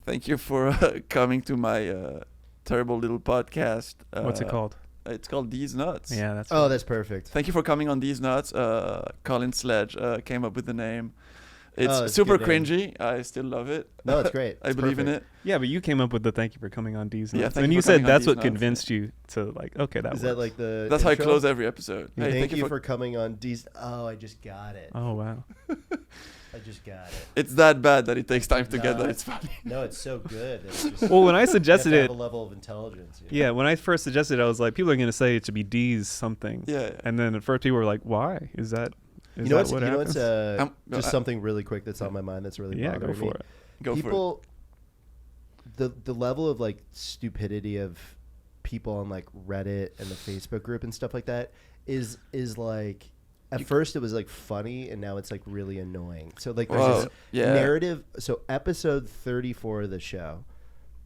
Thank you for coming to my terrible little podcast. What's it called? It's called Diez Nuts. Yeah, that's Oh, that's perfect. Thank you for coming on Diez Nuts. Collin Sledge came up with the name. It's It's a super good name. cringy. I still love it. No, it's great. I It's believe in perfect. it. Yeah, but you came up with the thank you for coming on Diez Nuts. Yeah, thank and you you for said coming on that's Diez what Nuts. convinced you to like, okay, that Is works. that like the That's how I intro? close every episode. Hey, Thank you for coming on Diez. Oh, I just got it. Oh, wow. I just got it. It's that bad that it takes time to get No. that it's funny. No, it's so good. That it's just, Well, when I you have suggested to it, have a level of intelligence. You know? yeah, when I first suggested it, I was like, people are going to say it should be D's something. Yeah. And then at first people were like, why? Is that You know what's what happens? just something really quick that's on my mind that's really Yeah, bothering go for me. it. Go for it. People, the level of like stupidity of people on like Reddit and the Facebook group and stuff like that is like at first it was like funny and now it's like really annoying. So like there's Well, this yeah. narrative. So episode 34 of the show,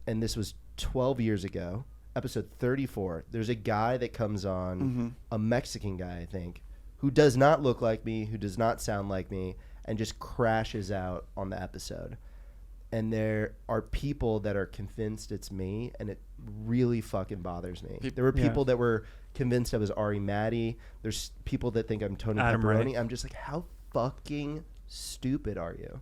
and this was 12 years ago. Episode 34. There's a guy that comes on, Mm-hmm. a Mexican guy I think, who does not look like me, who does not sound like me, and just crashes out on the episode. And there are people that are convinced it's me, and it really fucking bothers me. There were Yeah. people that were convinced I was Ari Maddie. There's people that think I'm Tony Adam Pepperoni. Ray. I'm just like, how fucking stupid are you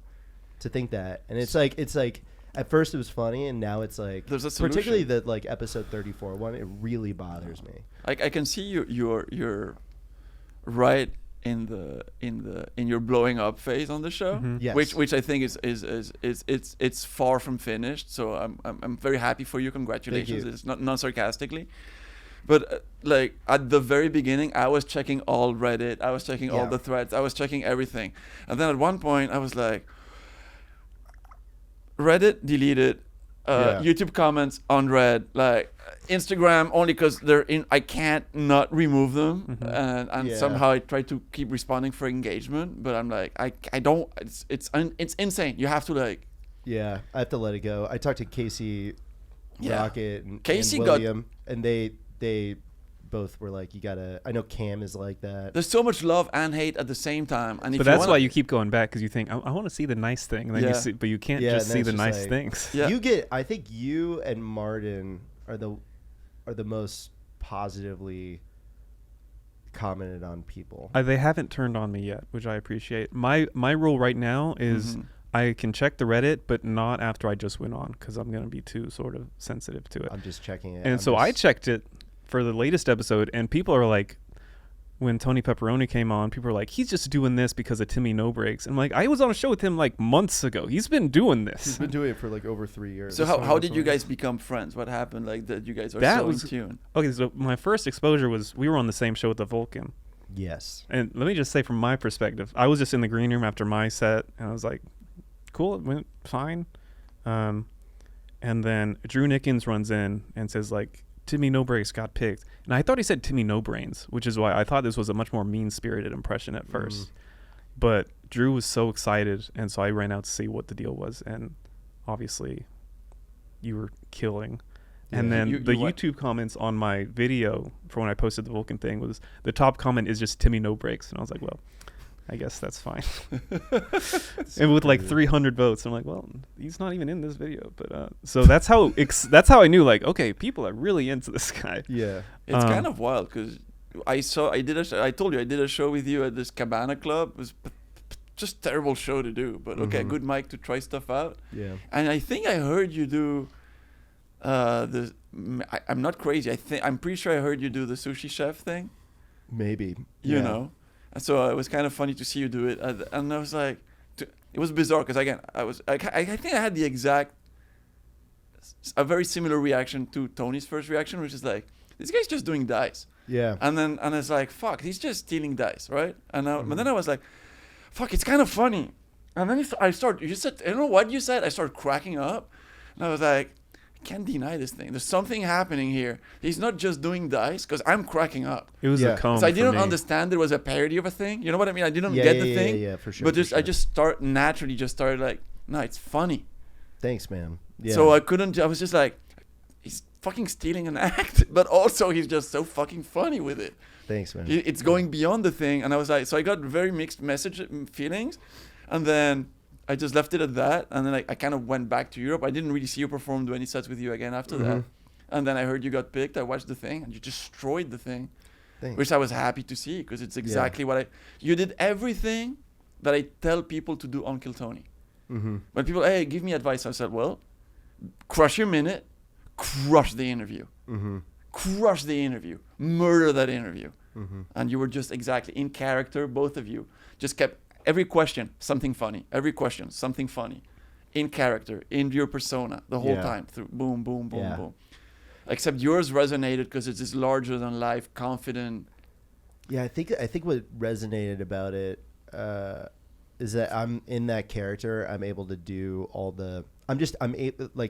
to think that? And it's like at first it was funny, and now it's like There's a solution. particularly the like episode 34 one. It really bothers me. I can see you're right in your blowing up phase on the show, Mhm. Yes. which I think is it's far from finished. So I'm very happy for you. Congratulations. you. It's not sarcastically, but like at the very beginning, I was checking all Reddit, I was checking all Yeah. the threads, I was checking everything, and then at one point I was like, Reddit deleted. YouTube comments unread, like Instagram only because they're in. I can't not remove them, and Yeah. somehow I try to keep responding for engagement, but I'm like I don't. It's insane. You have to like. Yeah, I have to let it go. I talked to Casey Yeah. Rocket and Casey and got- William, and they both were like, you gotta. I know Cam is like that. There's so much love and hate at the same time, and if But you that's wanna, why you keep going back because you think, I want to see the nice thing. And then Yeah. you see, but you can't Yeah, just and see then the it's just nice like- things. Yeah. You get. I think you and Martin are the most positively commented on people. They haven't turned on me yet, which I appreciate. My rule right now is Mhm. I can check the Reddit, but not after I just went on because I'm going to be too sort of sensitive to it. I'm just checking it. And I'm so I just- checked it for the latest episode, and people are like, when Tony Pepperoni came on, people were like, he's just doing this because of Timmy No Brakes. And I'm like, I was on a show with him like months ago. He's been doing this. He's been doing it for like over 3 years. So That's how what did it you was. guys become friends? What happened? Like that you guys are That so was- in tune. Okay, so my first exposure was we were on the same show with the Vulcan. Yes. And let me just say from my perspective, I was just in the green room after my set, and I was like, cool, it went fine. And then Drew Nickens runs in and says, like, Timmy No Brakes got picked. And I thought he said Timmy No Brains, which is why I thought this was a much more mean-spirited impression at first. But Drew was so excited, and so I ran out to see what the deal was. And obviously, you were killing. And Yeah. then You the what? YouTube comments on my video for when I posted the Vulcan thing was the top comment is just Timmy No Brakes. And I was like, well, I guess that's fine. And with like 300 votes, I'm like, well, he's not even in this video. But so that's how that's how I knew, like, okay, people are really into this guy. Yeah. It's kind of wild because I told you I did a show with you at this Cabana Club. It was just terrible show to do, but okay, Mhm. good mic to try stuff out. Yeah. And I think I heard you do I'm not crazy. I'm pretty sure I heard you do the sushi chef thing. Maybe. You Yeah. know, and so it was kind of funny to see you do it. And I was like, it was bizarre because again, I think I had the exact a very similar reaction to Tony's first reaction, which is like, this guy's just doing dice. Yeah. And it's like, fuck, he's just stealing dice, right? But then I was like, fuck, it's kind of funny. And then you said, you know what you said? I started cracking up. And I was like, I can't deny this thing. There's something happening here. He's not just doing dice because I'm cracking up. It was Yeah. a comb. So I for didn't me. understand there was a parody of a thing. You know what I mean? I didn't Yeah, get yeah, the yeah, thing. yeah, for sure. But for I sure. just naturally started like, no, it's funny. Thanks, man. Yeah. So I was just like, he's fucking stealing an act, but also he's just so fucking funny with it. Thanks, man. It's going beyond the thing. And I was like, so I got very mixed feelings. And then I just left it at that, and then I kind of went back to Europe. I didn't really see you perform, do any sets with you again after that. And then I heard you got picked. I watched the thing, and you destroyed the thing, Thanks. which I was happy to see because it's exactly what you did everything that I tell people to do on Kill Tony. When people, hey, give me advice, I said, well, crush your minute, crush the interview. Crush the interview, murder that interview. And you were just exactly in character, both of you. Just kept every question, something funny. Every question, something funny. In character, in your persona, the whole time. Through boom, boom, boom, boom. Except yours resonated because it's this larger than life, confident. Yeah, I think what resonated about it is that I'm in that character. I'm able to do all the.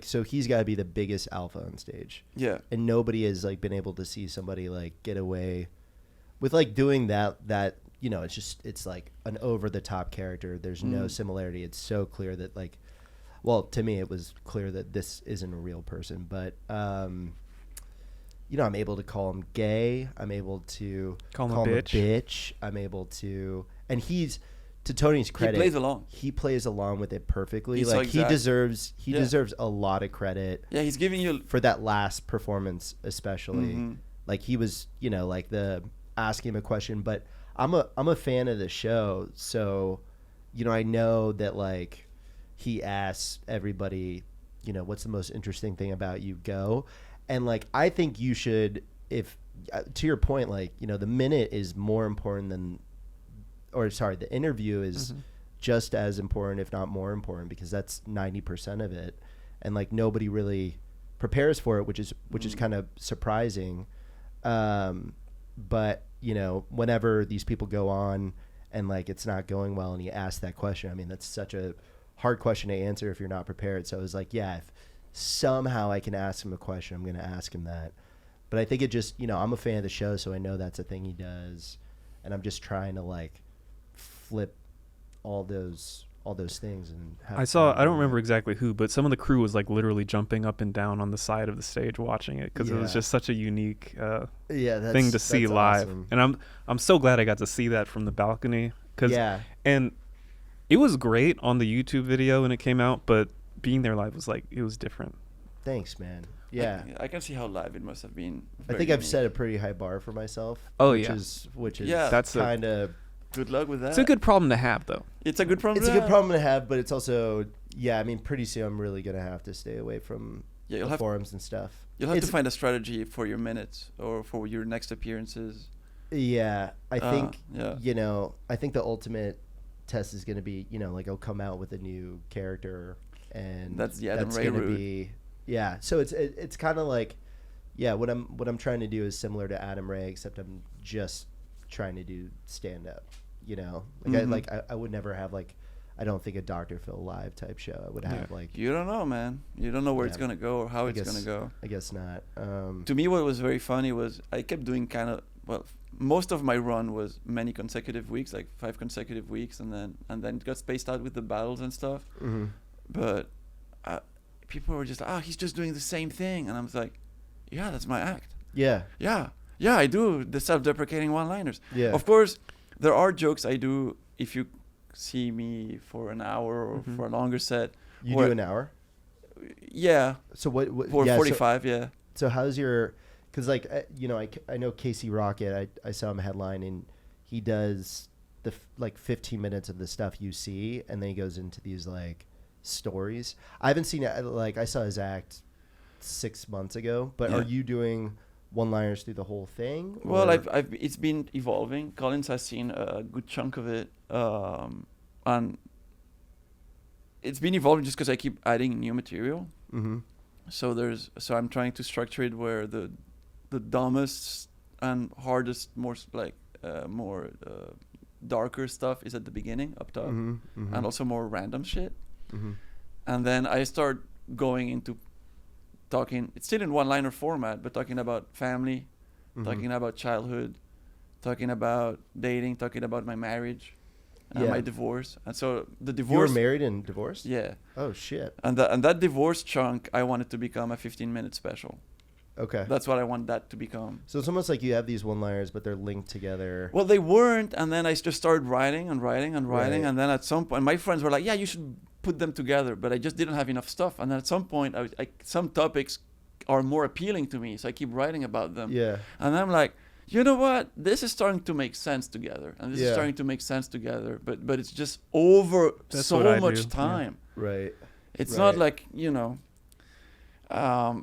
So he's got to be the biggest alpha on stage. Yeah. And nobody has like been able to see somebody like get away with like doing that. You know, it's like an over the top character. There's no similarity. It's so clear that like, well, to me it was clear that this isn't a real person. But you know, I'm able to call him gay. I'm able to call him a bitch. I'm able to, and he's, to Tony's credit, he plays along with it perfectly. He's like so exact. he deserves a lot of credit. Yeah, he's giving you for that last performance, especially. Like he was, you know, like the asking him a question. But I'm a fan of the show, so you know, I know that like he asks everybody, you know, what's the most interesting thing about you? Go. And like, I think you should, if to your point, like, you know, the minute is more important than, or sorry, the interview is just as important, if not more important, because that's 90% of it. And like nobody really prepares for it, which is kind of surprising. But you know, whenever these people go on and like it's not going well and you ask that question, I mean, that's such a hard question to answer if you're not prepared. So it was like, yeah, if somehow I can ask him a question, I'm going to ask him that. But I think it just, you know, I'm a fan of the show, so I know that's a thing he does. And I'm just trying to like flip all those things. And I don't remember exactly who, but some of the crew was like literally jumping up and down on the side of the stage watching it because it was just such a unique thing to see live. Awesome. And I'm so glad I got to see that from the balcony and it was great on the YouTube video when it came out, but being there live was like, it was different. Thanks, man. Yeah, I can see how live it must have been. I think I've set a pretty high bar for myself. Which is that's kind of. Good luck with that. It's a good problem to have, though. It's a good problem. It's a good problem to have, but it's also, I mean, pretty soon I'm really gonna have to stay away from the forums and stuff. You'll have to find a strategy for your minutes or for your next appearances. Yeah, I think you know, I think the ultimate test is gonna be, you know, like I'll come out with a new character, and that's gonna be So it's kind of like, what I'm trying to do is similar to Adam Ray, except I'm just trying to do stand up. You know, like I would never have like, I don't think a Dr. Phil live type show. I would have like. You don't know, man. You don't know where it's gonna go or how it's gonna go. I guess not. To me, what was very funny was I kept doing most of my run was many consecutive weeks, like 5 consecutive weeks, and then it got spaced out with the battles and stuff. But people were just like, he's just doing the same thing, and I was like, yeah, that's my act. Yeah, I do the self-deprecating one-liners. Yeah, of course. There are jokes I do if you see me for an hour or for a longer set. You do an hour? Yeah. So what for 45, So how's your, because like, you know, I know Casey Rocket, I saw him headline, and he does the like 15 minutes of the stuff you see, and then he goes into these like stories. I haven't seen it, like I saw his act 6 months ago, but are you doing one-liners through the whole thing? Well, it's been evolving. Collins has seen a good chunk of it, and it's been evolving just because I keep adding new material. So I'm trying to structure it where the dumbest and hardest, more darker stuff is at the beginning, up top, and also more random shit. And then I start going into talking, it's still in one-liner format, but talking about family, talking about childhood, talking about dating, talking about my marriage, my divorce. And so the divorce... You were married and divorced? Yeah. Oh, shit. And that divorce chunk, I wanted to become a 15-minute special. Okay. That's what I want that to become. So it's almost like you have these one-liners, but they're linked together. Well, they weren't, and then I just started writing and writing and writing, Right. and then at some point, my friends were like, "Yeah, you should put them together," but I just didn't have enough stuff. And then at some point, some topics are more appealing to me, so I keep writing about them. Yeah. And I'm like, you know what? This is starting to make sense together, and this is Yeah. starting to make sense together. But it's just over That's so what I much do, yeah. time. Right. It's Right. not like,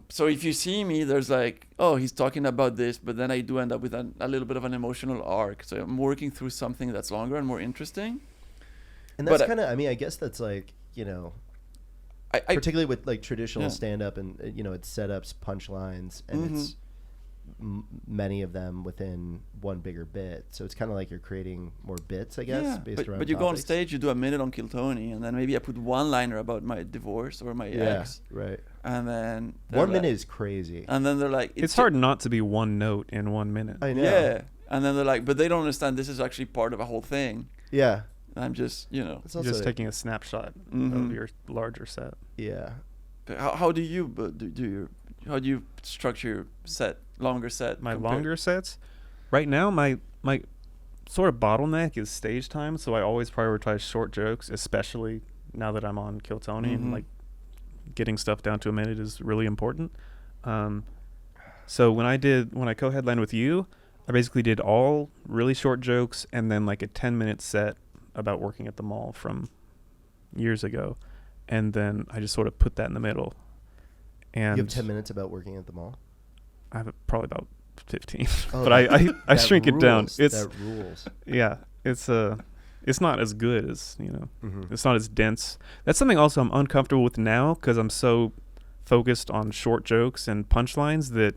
so if you see me, there's like, oh, he's talking about this, but then I do end up with a little bit of an emotional arc. So I'm working through something that's longer and more interesting. And that's But, kind of, I mean, I guess that's like, I particularly with like traditional Yeah. stand-up and, it's setups, punchlines, and it's many of them within one bigger bit. So it's kind of like you're creating more bits, I guess, based around but you go on topics. stage, you do a minute on Kill Tony, and then maybe I put one liner about my divorce or my Yeah, ex, right. and then they're 1 like- minute is crazy. and then they're like, It's hard not to be one note in 1 minute. I know. Yeah, and then they're like, but they don't understand this is actually part of a whole thing. Yeah. I'm just, It's You're also, just taking a snapshot Mhm. of your larger set. yeah. How do you how do you structure your set, longer set? My compared- longer sets, right now, my sort of bottleneck is stage time, so I always prioritize short jokes, especially now that I'm on Kill Tony, and Mhm. like getting stuff down to a minute is really important. So when I co-headlined with you, I basically did all really short jokes and then like a 10-minute set about working at the mall from years ago, and then I just sort of put that in the middle. And You have 10 minutes about working at the mall? I have probably about 15, Oh, but I that shrink it down. rules. It's that rules. yeah, it's not as good as Mhm. it's not as dense. That's something also I'm uncomfortable with now because I'm so focused on short jokes and punchlines that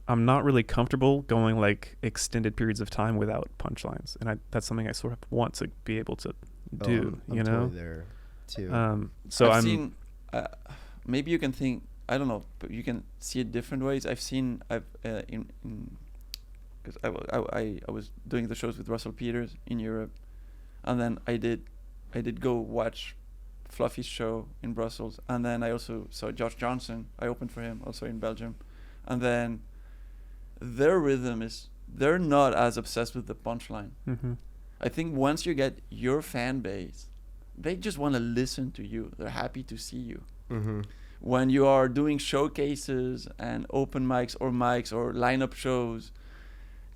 I'm not really comfortable going like extended periods of time without punchlines, and that's something I sort of want to be able to do. I'm totally there too. So I've I'm seen, maybe you can think, I don't know, but you can see it different ways. I've because I was doing the shows with Russell Peters in Europe, and then I did go watch Fluffy's show in Brussels, and then I also saw Josh Johnson. I opened for him also in Belgium, and then their rhythm is, they're not as obsessed with the punchline. Mhm. I think once you get your fan base, they just want to listen to you. They're happy to see you. Mm-hmm. When you are doing showcases and open mics or lineup shows,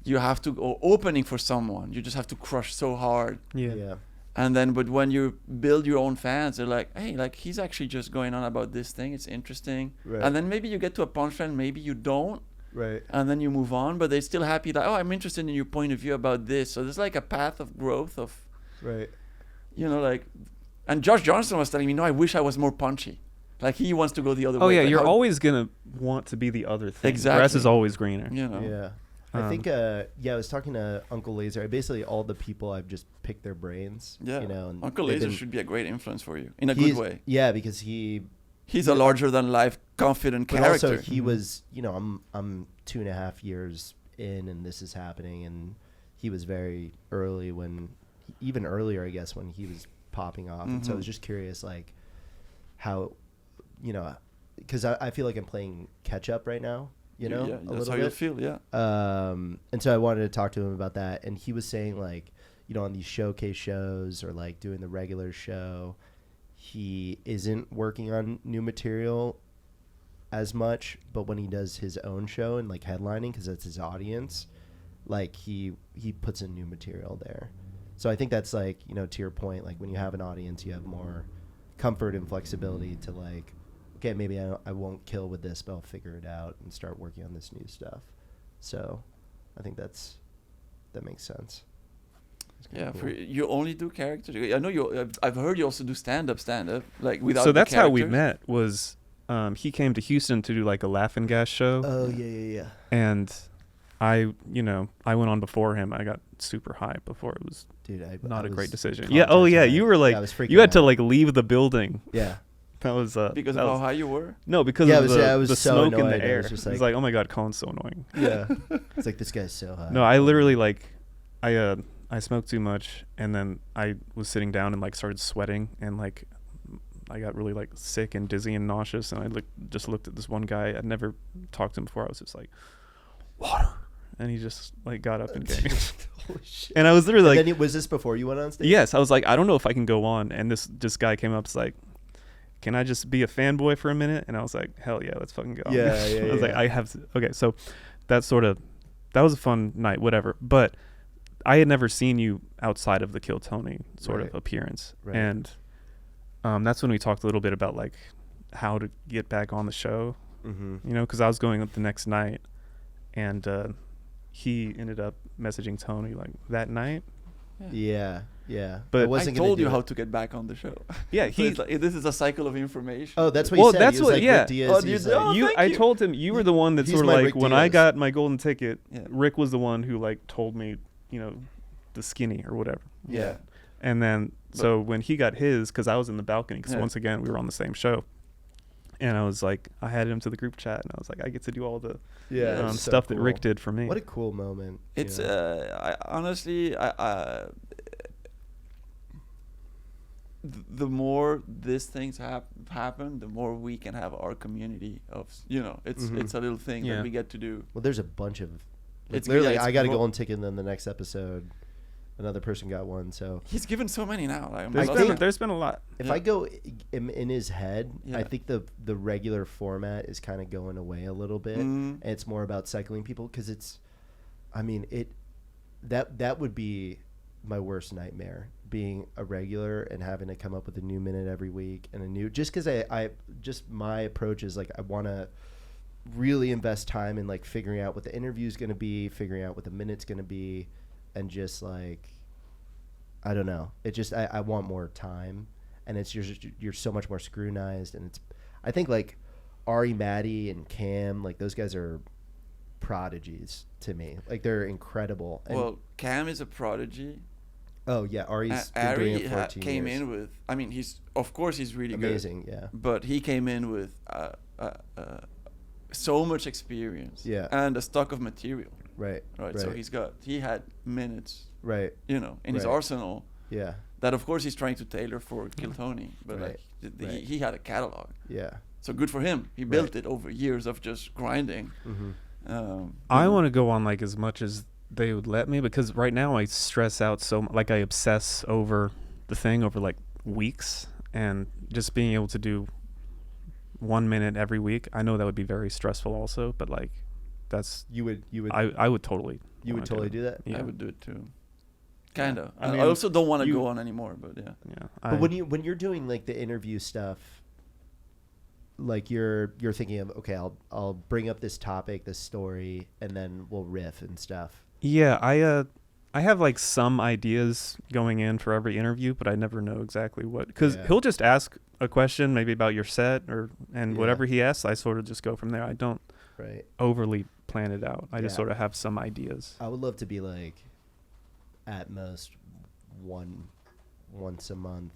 you have to go opening for someone. You just have to crush so hard. yeah. And then, but when you build your own fans, they're like, hey, like he's actually just going on about this thing. It's interesting. Right. And then maybe you get to a punchline, maybe you don't. Right. And then you move on, but they're still happy that, oh, I'm interested in your point of view about this. So there's like a path of growth of, Right. like, and Josh Johnson was telling me, no, I wish I was more punchy. Like he wants to go the other way. Oh yeah, Like, you're how- always gonna want to be the other thing. Exactly. Grass is always greener. Yeah. I think I was talking to Uncle Laser. Basically all the people I've just picked their brains. Yeah. And Uncle they've Laser been- should be a great influence for you in a good he's- way. Yeah, because he's He's a larger than life, confident but character. also he was, I'm 2.5 years in and this is happening, and he was very early even earlier, I guess, when he was popping off. And so I was just curious, like, how, because I feel like I'm playing catch up right now, yeah, a that's little how you bit. feel. Yeah. And so I wanted to talk to him about that, and he was saying, like, on these showcase shows or like doing the regular show, he isn't working on new material as much, but when he does his own show and like headlining, because that's his audience, like he puts in new material there. So I think that's like, to your point, like when you have an audience, you have more comfort and flexibility to like, okay, maybe I won't kill with this, but I'll figure it out and start working on this new stuff. So I think that makes sense. Yeah, Cool. for you only do characters. I know I've heard you also do stand up, like without. So the that's how we characters. met. Was he came to Houston to do like a Laugh and Gas show, Oh yeah. and I went on before him. I got super hyped before it was Dude, I not a was great decision. Yeah. Oh yeah, content you were like I was freaking you had to out. like leave the building. Yeah. That was Because that of was- how high you were. No, because Yeah, of it was- I was the so smoke in annoyed. the I air. was just It's like- like, oh my god, Colin's so annoying. Yeah. It's like, this guy's so high. No, I literally like I smoked too much, and then I was sitting down and like started sweating, and like I got really like sick and dizzy and nauseous, and I just looked at this one guy. I'd never talked to him before. I was just like, water, and he just like got up and gave me. Holy shit. And I was literally like, was this before you went on stage? yes, I was like, I don't know if I can go on. And this guy came up, was like, can I just be a fanboy for a minute? And I was like, hell yeah, let's fucking go. Yeah, I was like, I have to. Okay, so that was a fun night, whatever. But I had never seen you outside of the Kill Tony sort of appearance. Right. And that's when we talked a little bit about like how to get back on the show, you know, because I was going up the next night, and he ended up messaging Tony like that night. Yeah. But I told you how to get back on the show. Yeah, So this is a cycle of information. Oh, that's what he said. That's he was what. like, Yeah. Ric Diez, Oh, he's you- like, oh, thank I you. told him you were the one that He's sort of my like Ric when I Diez. got my golden ticket. Yeah. Rick was the one who like told me, you know, the skinny or whatever. yeah. And then so when he got his, because I was in the balcony, because Yeah. once again we were on the same show, and I was like, I had him to the group chat, and I was like, I get to do all the Yeah. it's so stuff that cool. Rick did for me. What a cool moment. It's you know? I honestly the more these things happen, the more we can have our community of, you know, it's a little thing Yeah. that we get to do. Well, there's a bunch of. Like, It's- literally, yeah, it's I got a gro- golden ticket, and then the next episode, another person got one. So He's given so many now. Like, There's been a lot. if Yeah. I go in his head, I Yeah. think the regular format is kind of going away a little bit. Mhm. And it's more about cycling people because it's, I mean, that would be my worst nightmare, being a regular and having to come up with a new minute every week and a new, just because I just my approach is like I want to really invest time in like figuring out what the interview is going to be, figuring out what the minute's going to be, and just like, I don't know, it just I want more time, and it's you're so much more scrutinized, and it's, I think like Ari, Maddie, and Cam, like those guys are prodigies to me. Like they're incredible. And, Well, Cam is a prodigy. oh yeah, Ari's been doing Ari it 14 came years. in with, I mean, he's really Amazing, good. yeah. But he came in with so much experience. Yeah. And a stock of material. Right. Right. So he had minutes, right. you know, in his Right. arsenal Yeah. that of course he's trying to tailor for Kill Tony. But Right. like Right. he had a catalog. Yeah. So good for him. He built it over years of just grinding. Mm-hmm. I want to go on like as much as they would let me, because right now I stress out so like I obsess over the thing over like weeks, and just being able to do 1 minute every week, I know that would be very stressful also, but like that's You would I would totally do that. Yeah. I would do it too. Kind of. I I mean, also don't want to you- go on anymore, but yeah. Yeah. But when you're doing like the interview stuff, like you're thinking of, okay, I'll bring up this topic, this story, and then we'll riff and stuff. Yeah, I have like some ideas going in for every interview, but I never know exactly what, because Yeah. he'll just ask a question maybe about your set and Yeah. whatever he asks, I sort of just go from there. I don't Right. overly plan it out. I just Yeah. sort of have some ideas. I would love to be like at most once a month,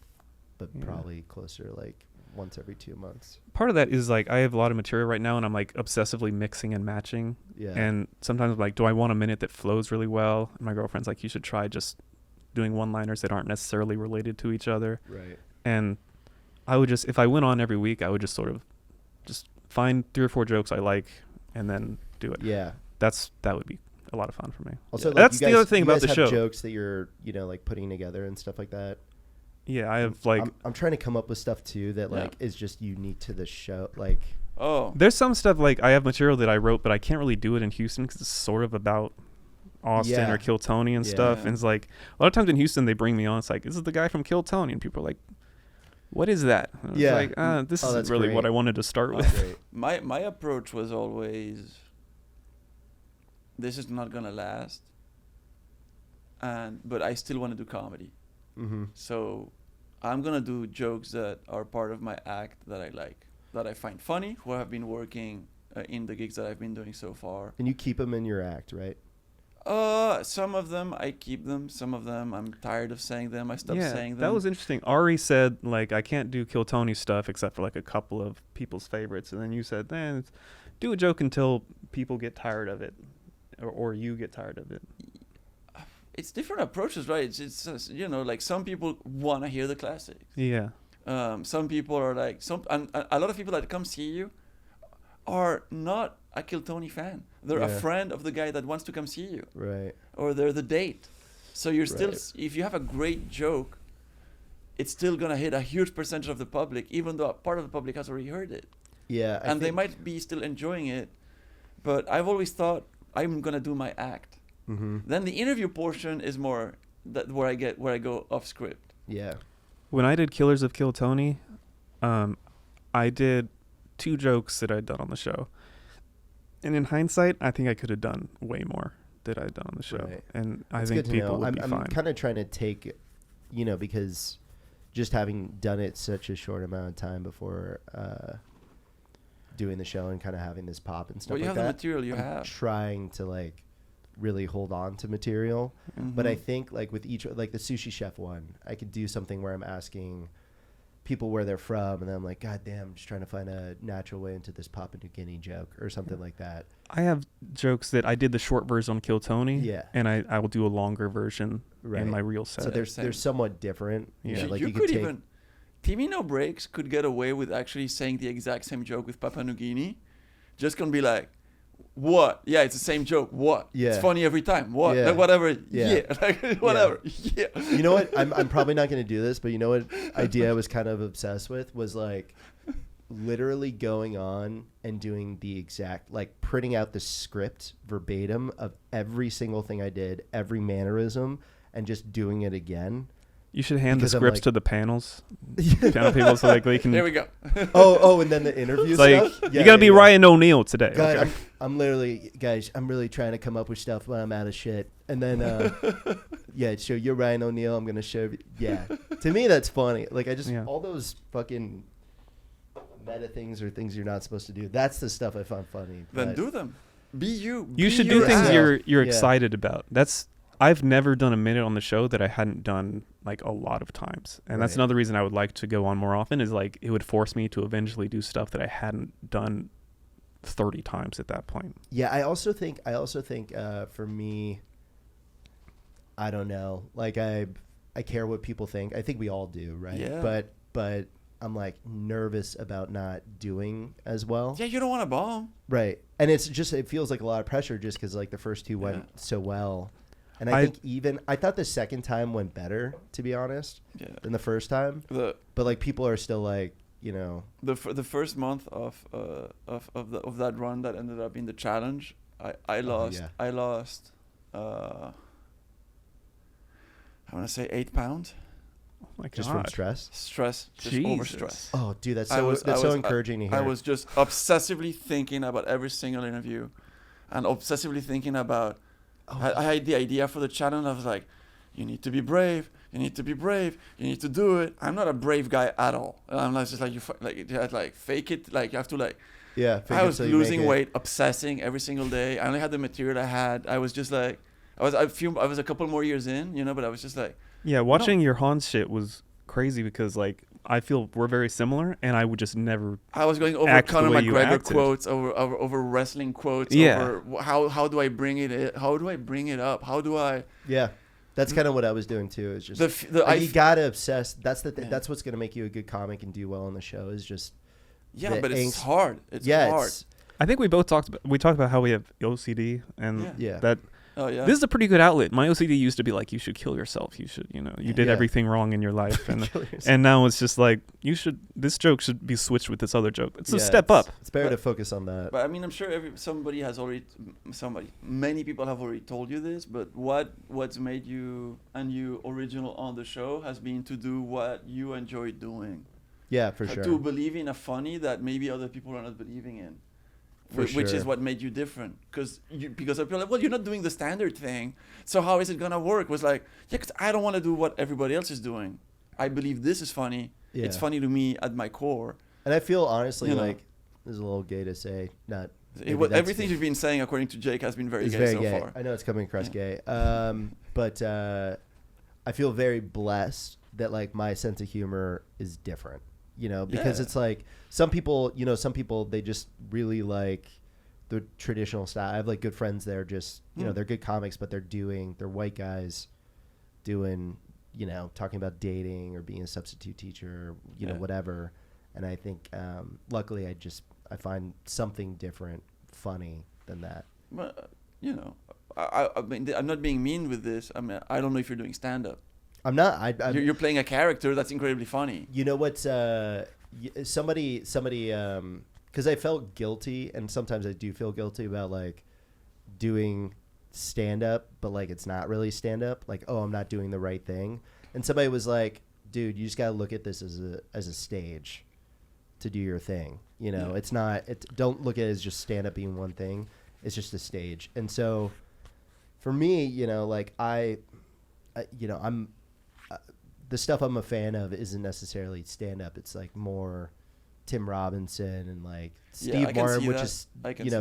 but Yeah. probably closer to like once every 2 months. Part of that is like I have a lot of material right now, and I'm like obsessively mixing and matching. Yeah. And sometimes I'm like, do I want a minute that flows really well? And my girlfriend's like, you should try just doing one-liners that aren't necessarily related to each other. Right. And I would just, if I went on every week, I would just sort of just find 3 or 4 jokes I like and then do it. Yeah. That would be a lot of fun for me. Also, Yeah. like, That's you the guys- other thing you about guys the have show. jokes that you're, like putting together and stuff like that. Yeah, I have like, I'm trying to come up with stuff too that like Yeah. is just unique to the show. Like, Oh. there's some stuff like I have material that I wrote, but I can't really do it in Houston because it's sort of about Austin Yeah. or Kill Tony and Yeah. stuff. And it's like a lot of times in Houston they bring me on. It's like, this is the guy from Kill Tony, and people are like, what is that? And Yeah. It's like, this Oh, isn't that's really what great. I wanted to start Oh, with. great. My approach was always, this is not gonna last, but I still want to do comedy. Mm-hmm. So I'm gonna do jokes that are part of my act that I like, that I find funny, who have been working in the gigs that I've been doing so far. And you keep them in your act, right? Some of them I keep them. Some of them I'm tired of saying them. I stopped saying them. That was interesting. Ari said like I can't do Kill Tony stuff except for like a couple of people's favorites, and then you said, do a joke until people get tired of it, or you get tired of it. It's different approaches, right? It's like some people want to hear the classics. Yeah. Some people are like and a lot of people that come see you are not a Kill Tony fan. They're a Yeah. friend of the guy that wants to come see you, Right. or they're the date. So you're still, Right. if you have a great joke, it's still gonna hit a huge percentage of the public, even though a part of the public has already heard it, Yeah. and they might be still enjoying it. But I've always thought I'm gonna do my act. Mm-hmm. Then the interview portion is more where I go off script. Yeah. When I did Killers of Kill Tony, I did 2 jokes that I'd done on the show. And in hindsight, I think I could have done way more that I'd done on the show. Right. And I It's think good to people know. would be I'm fine. kind of trying to take, because just having done it such a short amount of time before doing the show and kind of having this pop and stuff Well, you like have the that. material you I'm have. trying to like really hold on to material. But I Mhm. think like with each, like the sushi chef one, I could do something where I'm asking people where they're from, and then I'm like, God damn, I'm just trying to find a natural way into this Papua New Guinea joke or something like that. I have jokes that I did the short version on Kill Tony. Yeah. And I will do a longer version Right. in my real set. So they're Same. somewhat different. Yeah. You know, like you you could take, even Timmy No Brakes could get away with actually saying the exact same joke with Papua New Guinea. Just gonna be like, what? Yeah, it's the same joke. What? Yeah. It's funny every time. What? Yeah. Like, whatever. Yeah. Yeah. Like, whatever. Yeah. You know what? I'm probably not going to do this, but you know what idea I was kind of obsessed with was like literally going on and doing the exact, like printing out the script verbatim of every single thing I did, every mannerism, and just doing it again. You should hand Because the I'm scripts like- to the panel people so like they can. There we go. Oh, and then the interview It's like stuff. you're gonna be Ryan O'Neal today. God, Okay. I'm literally, guys, I'm really trying to come up with stuff when I'm out of shit. And then, yeah, so you're Ryan O'Neal. I'm going to show you. Yeah. To me, that's funny. Like, Yeah. all those fucking meta things or things you're not supposed to do. That's the stuff I find funny. Then but- do them. Be you. You Be should do your things act. you're Yeah. excited about. I've never done a minute on the show that I hadn't done like a lot of times. And that's Right. another reason I would like to go on more often is like it would force me to eventually do stuff that I hadn't done 30 times at that point. Yeah, I also think for me, I don't know. Like I care what people think. I think we all do, right? Yeah. But I'm like nervous about not doing as well. Yeah, you don't want to bomb. Right. And it's just, it feels like a lot of pressure just because like the first 2 went Yeah. so well. And I think I thought the second time went better, to be honest, Yeah. than the first time. The But like people are still like, the first month of that run that ended up in the challenge, I lost yeah. I lost I want to say 8 pounds. Oh my just God. from stress. Stress, just over stress. Oh, dude, that's I so was- that's I so was- encouraging to hear. I was just obsessively thinking about every single interview, and obsessively thinking about. I had the idea for the challenge. I was like, "You need to be brave. You need to be brave. You need to do it." I'm not a brave guy at all. I'm not just like like fake it. Like you have to like. yeah. fake I it was till you make losing it. weight, obsessing every single day. I only had the material I had. I was just like, I was a couple more years in, but I was just like. Yeah, watching your Hans shit was crazy because like I feel we're very similar and I would just never I was going over act the Conor way you McGregor acted. quotes, over wrestling quotes. Yeah. Over how do I bring it in? How do I bring it up? How do I? Yeah. That's kind of what I was doing too. Is just The you gotta obsess. That's the Yeah. that's what's gonna make you a good comic and do well on the show. Is just yeah, the but it's angst- hard. It's yeah. hard. It's, I think we talked about how we have OCD and Yeah. yeah. that Oh yeah. this is a pretty good outlet. My OCD used to be like you should kill yourself. You should, you did Yeah. everything wrong in your life and Kill yourself. and now it's just like this joke should be switched with this other joke. It's a Yeah, step up. It's better But- to focus on that. But I mean, I'm sure many people have already told you this. But what's made you original on the show has been to do what you enjoy doing. Yeah, for sure. To believe in a funny that maybe other people are not believing in. For Which is sure. what made you different, because people are like, well, you're not doing the standard thing, so how is it gonna work? Was like, yeah, because I don't want to do what everybody else is doing. I believe this is funny. Yeah. It's funny to me at my core. And I feel honestly You know. like this is a little gay to say. Not maybe Everything you've been saying, according to Jake, has been very it's gay very so gay. far. I know it's coming across Yeah. gay. But I feel very blessed that like my sense of humor is different. Because Yeah. it's like some people, they just really like the traditional style. I have like good friends. They're just, they're good comics, but they're white guys doing talking about dating or being a substitute teacher, or, whatever. And I think, luckily, I find something different funny than that. But, I mean, I'm not being mean with this. I mean, I don't know if you're doing stand-up. I'm not. You're playing a character that's incredibly funny. You know what's somebody because I felt guilty, and sometimes I do feel guilty about like doing stand-up, but like it's not really stand-up. Like, oh, I'm not doing the right thing. And somebody was like, dude, you just gotta look at this as a stage to do your thing. It's not. Don't look at it as just stand-up being one thing. It's just a stage. And so for me, like I'm the stuff I'm a fan of isn't necessarily stand-up. It's like more Tim Robinson and like Steve Martin, which is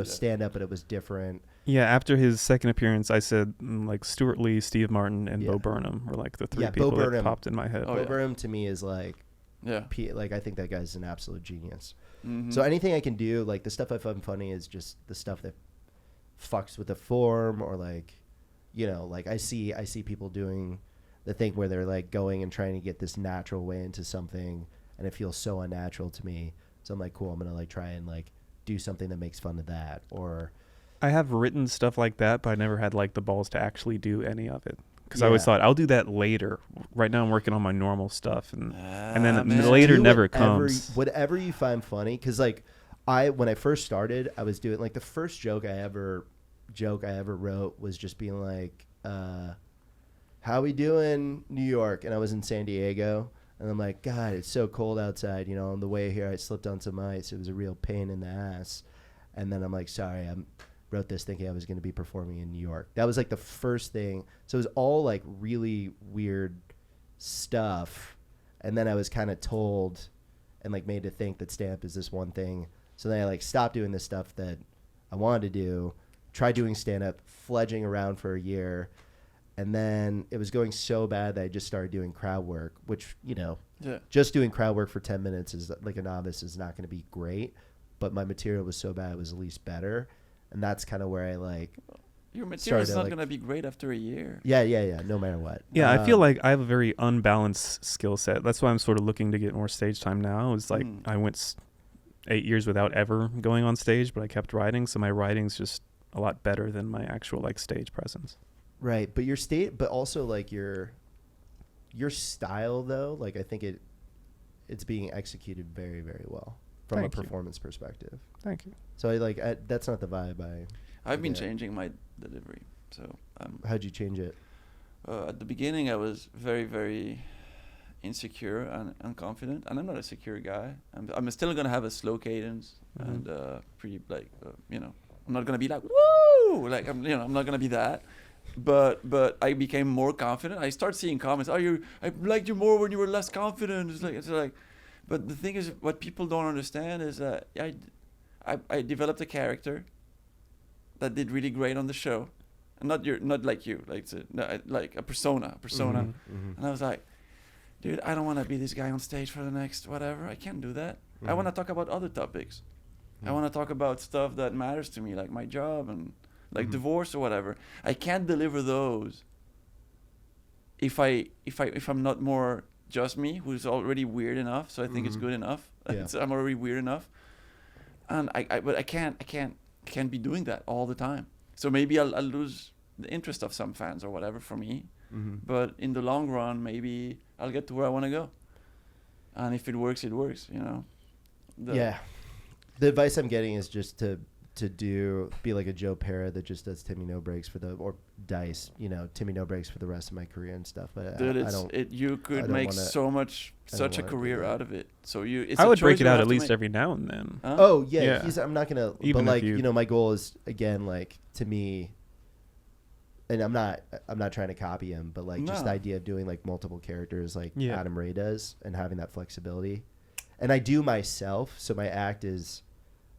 stand-up, but it was different. Yeah, after his second appearance, I said like Stuart Lee, Steve Martin, and Bo Burnham were like the three people that popped in my head. Bo Burnham to me is like, like I think that guy's an absolute genius. Mm-hmm. So anything I can do, like the stuff I find funny is just the stuff that fucks with the form, or like, like I see people doing the thing where they're like going and trying to get this natural way into something, and it feels so unnatural to me. So I'm like, cool, I'm gonna like try and like do something that makes fun of that. Or I have written stuff like that, but I never had like the balls to actually do any of it, because I always thought I'll do that later. Right now I'm working on my normal stuff, and then later never comes. Whatever you find funny, because like when I first started, I was doing like the first joke I ever wrote was just being like, how we doing, New York? And I was in San Diego, and I'm like, God, it's so cold outside. On the way here, I slipped on some ice. It was a real pain in the ass. And then I'm like, sorry, I wrote this thinking I was going to be performing in New York. That was like the first thing. So it was all like really weird stuff. And then I was kind of told and like made to think that stand-up is this one thing. So then I like stopped doing this stuff that I wanted to do, tried doing stand-up, fledging around for a year. And then it was going so bad that I just started doing crowd work, which, just doing crowd work for 10 minutes is like a novice is not going to be great. But my material was so bad it was at least better. And that's kind of where I like. Your material is not going to be great after a year. Yeah. No matter what. Yeah, I feel like I have a very unbalanced skill set. That's why I'm sort of looking to get more stage time now. It's like I went 8 years without ever going on stage, but I kept writing. So my writing's just a lot better than my actual like stage presence. Right, but but also like your style though, like I think it's being executed very, very well from a performance perspective. Thank you. So that's not the vibe I've been changing my delivery. So how'd you change it? At the beginning, I was very, very insecure and unconfident, and I'm not a secure guy. I'm still gonna have a slow cadence and pretty like I'm not gonna be like woo, like I'm not gonna be that. But I became more confident. I start seeing comments. I liked you more when you were less confident. It's like, but the thing is, what people don't understand is that I developed a character that did really great on the show, and not like you, like a persona, and I was like, dude, I don't want to be this guy on stage for the next whatever. I can't do that. I want to talk about other topics. I want to talk about stuff that matters to me, like my job and. Like divorce or whatever. I can't deliver those if I'm not more just me, who's already weird enough. So I think it's good enough. Yeah. So I'm already weird enough, and but I can't be doing that all the time. So maybe I'll lose the interest of some fans or whatever for me. But in the long run, maybe I'll get to where I want to go. And if it works, it works. The advice I'm getting is just to be like a Joe Pera that just does Timmy No Brakes or Dice, Timmy No Brakes for the rest of my career and stuff. But dude, you could make such a career out of it. So I would break it out at least every now and then. Huh? Oh yeah. I'm not gonna. Even but like my goal is again like to me. And I'm not trying to copy him, but like just the idea of doing like multiple characters like Adam Ray does and having that flexibility. And I do myself, so my act is,